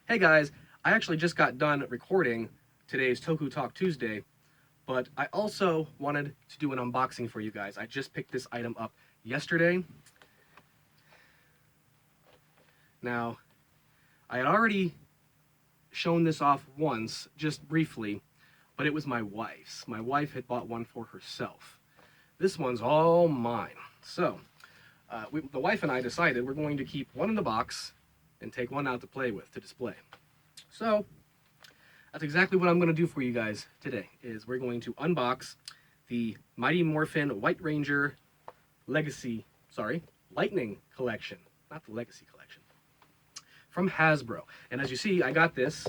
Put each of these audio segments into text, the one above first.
Hey guys, I actually just got done recording today's Toku Talk Tuesday, but I also wanted to do an unboxing for you guys. I just picked this item up yesterday. Now, I had already shown this off once, just briefly, but it was my wife's. My wife had bought one for herself. This one's all mine. So, the wife and I decided we're going to keep one in the box and take one out to play with, to display. So, that's exactly what I'm going to do for you guys today, is we're going to unbox the Mighty Morphin White Ranger Lightning Collection. Not the Legacy Collection. From Hasbro. And as you see, I got this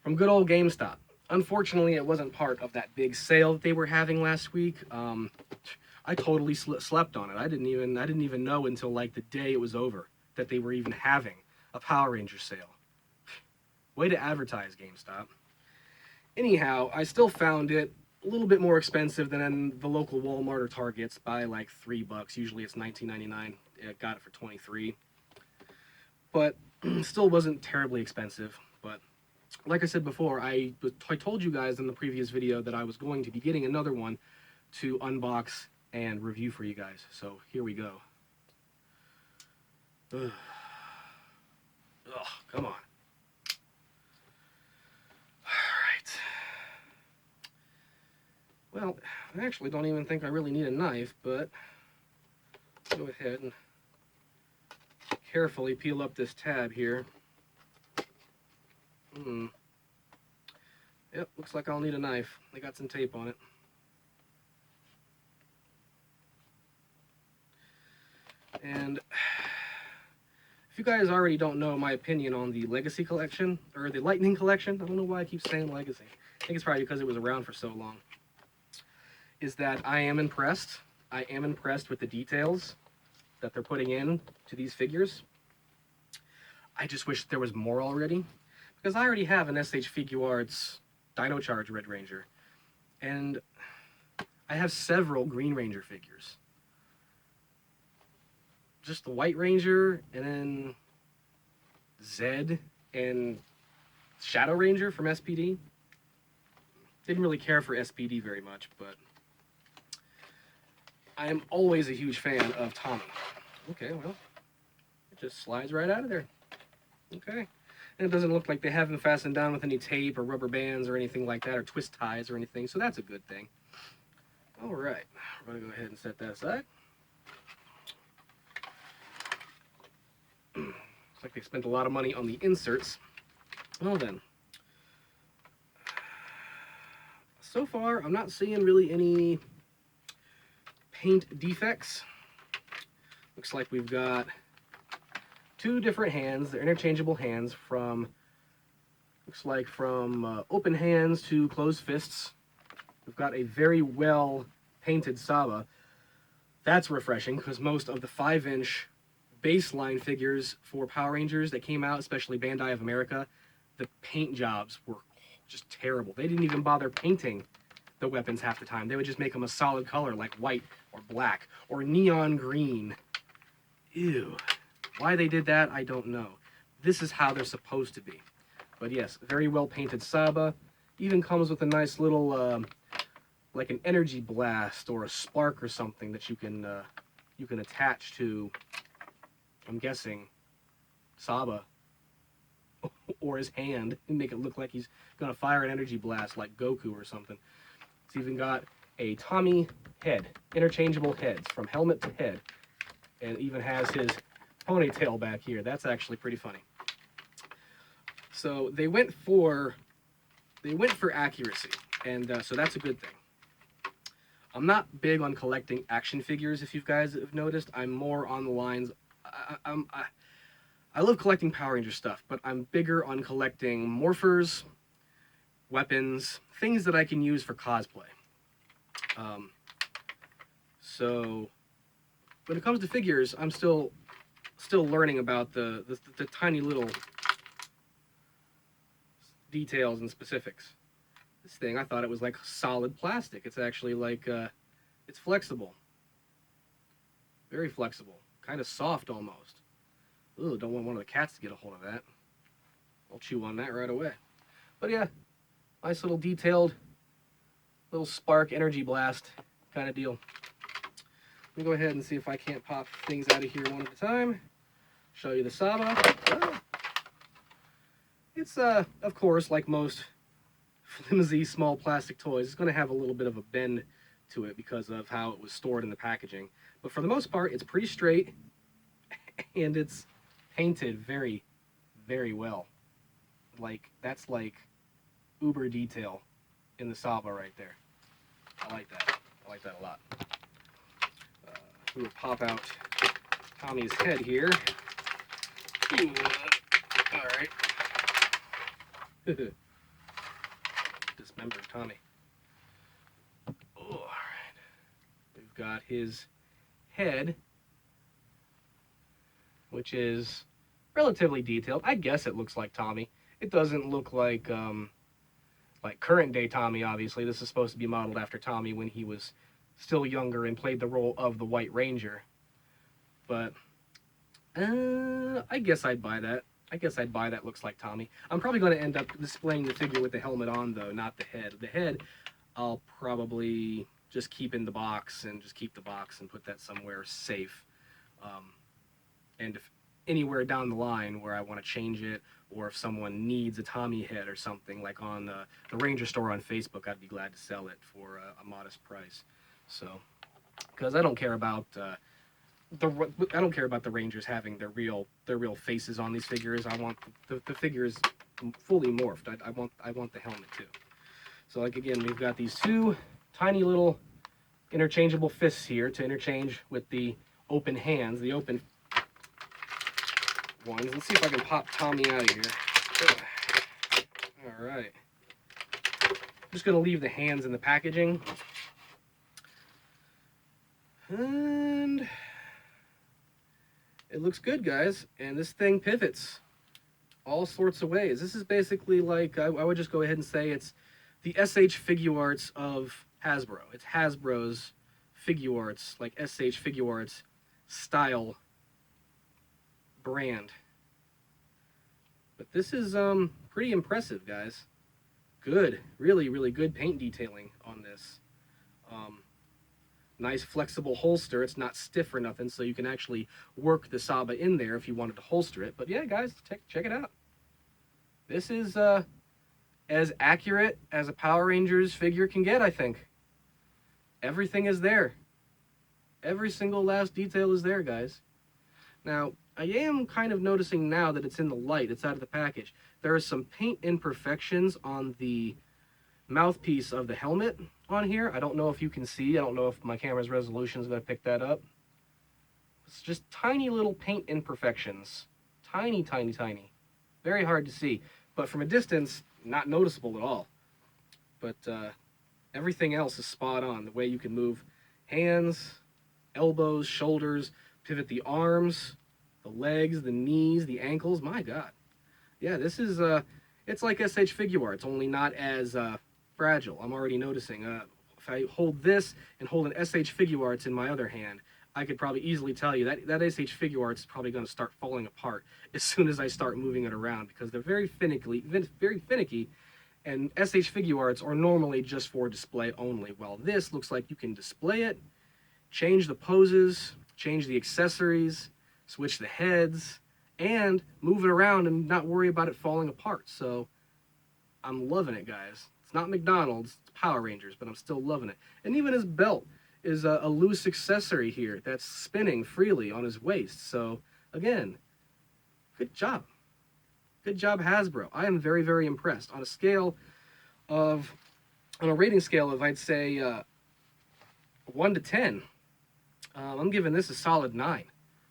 from good old GameStop. Unfortunately, it wasn't part of that big sale that they were having last week. I totally slept on it. I didn't even know until like the day it was over that they were even having a Power Ranger sale. Way to advertise, GameStop. Anyhow, I still found it a little bit more expensive than the local Walmart or Targets by like $3. Usually it's $19.99. I got it for $23. But still wasn't terribly expensive. But like I said before, I told you guys in the previous video that I was going to be getting another one to unbox and review for you guys. So here we go. Ugh, come on. Well, I actually don't even think I really need a knife, but go ahead and carefully peel up this tab here. Yep, looks like I'll need a knife. They got some tape on it. And if you guys already don't know my opinion on the Legacy Collection, or the Lightning Collection, I don't know why I keep saying Legacy. I think it's probably because it was around for so long. Is that I am impressed. I am impressed with the details that they're putting in to these figures. I just wish there was more already, because I already have an SH Figuarts Dino Charge Red Ranger, and I have several Green Ranger figures. Just the White Ranger, and then Zed and Shadow Ranger from SPD. Didn't really care for SPD very much, but I am always a huge fan of Tommy. Okay, well, it just slides right out of there. Okay. And it doesn't look like they have them fastened down with any tape or rubber bands or anything like that, or twist ties or anything, so that's a good thing. All right, we're going to go ahead and set that aside. Looks like they spent a lot of money on the inserts. Well then, so far I'm not seeing really any paint defects. Looks like we've got two different hands. They're interchangeable hands from, looks like from open hands to closed fists. We've got a very well painted Saba. That's refreshing, because most of the 5-inch baseline figures for Power Rangers that came out, especially Bandai of America, the paint jobs were just terrible. They didn't even bother painting the weapons half the time. They would just make them a solid color like white or black or neon green. Ew. Why they did that, I don't know. This is how they're supposed to be. But yes, very well painted Saba. Even comes with a nice little, like an energy blast or a spark or something that you can attach to, I'm guessing, Saba or his hand, and make it look like he's gonna fire an energy blast like Goku or something. It's even got a Tommy head, interchangeable heads from helmet to head, and even has his ponytail back here. That's actually pretty funny. So they went for accuracy, and so that's a good thing. I'm not big on collecting action figures, if you guys have noticed. I'm more on the lines, I love collecting Power Ranger stuff, but I'm bigger on collecting morphers, weapons, things that I can use for cosplay. So when it comes to figures, I'm still learning about the tiny little details and specifics. This thing, I thought it was like solid plastic. It's actually like, it's flexible. Very flexible. Kind of soft almost. Ooh, don't want one of the cats to get a hold of that. I'll chew on that right away. But yeah, nice little detailed, little spark energy blast kind of deal. Let me go ahead and see if I can't pop things out of here one at a time. Show you the Saba. It's, of course, like most flimsy small plastic toys, it's going to have a little bit of a bend to it because of how it was stored in the packaging. But for the most part, it's pretty straight, and it's painted very, very well. Like, that's like uber detail in the Saba right there. I like that. I like that a lot. We would pop out Tommy's head here. All right. Dismembered Tommy. Oh, all right. We've got his head, which is relatively detailed. I guess it looks like Tommy. It doesn't look like current day Tommy, obviously. This is supposed to be modeled after Tommy when he was still younger and played the role of the White Ranger. But I guess I'd buy that. I guess I'd buy that looks like Tommy. I'm probably going to end up displaying the figure with the helmet on, though, not the head. The head, I'll probably just keep in the box and just keep the box and put that somewhere safe. And if anywhere down the line where I want to change it, or if someone needs a Tommy head or something, like on the Ranger store on Facebook, I'd be glad to sell it for a modest price. So, because I don't care about the Rangers having their real faces on these figures. I want the figures fully morphed. I want the helmet too. So, like, again, we've got these two tiny little interchangeable fists here to interchange with the open hands, the open ones. Let's see if I can pop Tommy out of here. All right. I'm just going to leave the hands in the packaging. And it looks good, guys. And this thing pivots all sorts of ways. This is basically like, I would just go ahead and say it's the SH Figuarts of Hasbro. It's Hasbro's Figuarts, like SH Figuarts style brand. But this is pretty impressive, guys. Good, really, really good paint detailing on this. Nice flexible holster. It's not stiff or nothing, so you can actually work the Saba in there if you wanted to holster it. But yeah, guys, check it out. This is as accurate as a Power Rangers figure can get, I think. Everything is there. Every single last detail is there, guys. Now, I am kind of noticing now that it's in the light, it's out of the package. There are some paint imperfections on the mouthpiece of the helmet on here. I don't know if you can see. I don't know if my camera's resolution is going to pick that up. It's just tiny little paint imperfections. Tiny, tiny, tiny. Very hard to see. But from a distance, not noticeable at all. But everything else is spot on. The way you can move hands, elbows, shoulders, pivot the arms, the legs, the knees, the ankles. My God. Yeah, this is, it's like SH Figuarts, only not as fragile. I'm already noticing. If I hold this and hold an SH Figuarts in my other hand, I could probably easily tell you that SH Figuarts is probably going to start falling apart as soon as I start moving it around, because they're very finicky, and SH Figuarts are normally just for display only. Well, this looks like you can display it, change the poses, change the accessories, switch the heads, and move it around and not worry about it falling apart. So I'm loving it, guys. It's not McDonald's, it's Power Rangers, but I'm still loving it. And even his belt is a loose accessory here that's spinning freely on his waist. So again, good job. Good job, Hasbro. I am very, very impressed. On a rating scale of, I'd say, 1 to 10, I'm giving this a solid 9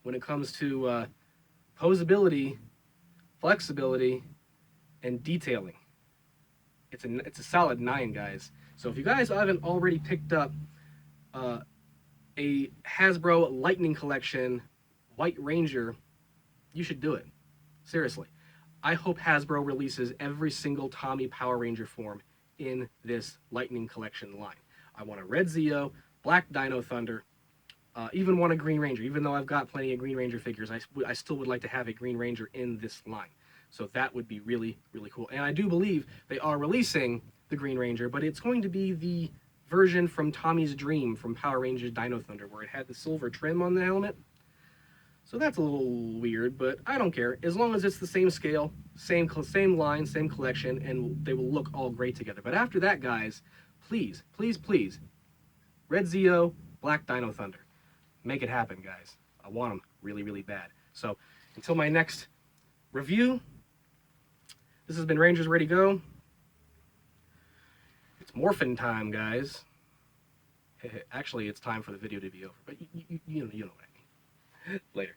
when it comes to posability, flexibility, and detailing. It's a solid 9, guys. So if you guys haven't already picked up a Hasbro Lightning Collection White Ranger, you should do it. Seriously. I hope Hasbro releases every single Tommy Power Ranger form in this Lightning Collection line. I want a Red Zeo, Black Dino Thunder, even want a Green Ranger. Even though I've got plenty of Green Ranger figures, I still would like to have a Green Ranger in this line. So that would be really, really cool. And I do believe they are releasing the Green Ranger, but it's going to be the version from Tommy's Dream from Power Rangers Dino Thunder, where it had the silver trim on the helmet. So that's a little weird, but I don't care. As long as it's the same scale, same line, same collection, and they will look all great together. But after that, guys, please, please, please, Red Zeo, Black Dino Thunder. Make it happen, guys. I want them really, really bad. So until my next review, this has been Rangers Ready Go. It's morphin' time, guys. Actually, it's time for the video to be over, but you know what I mean. Later.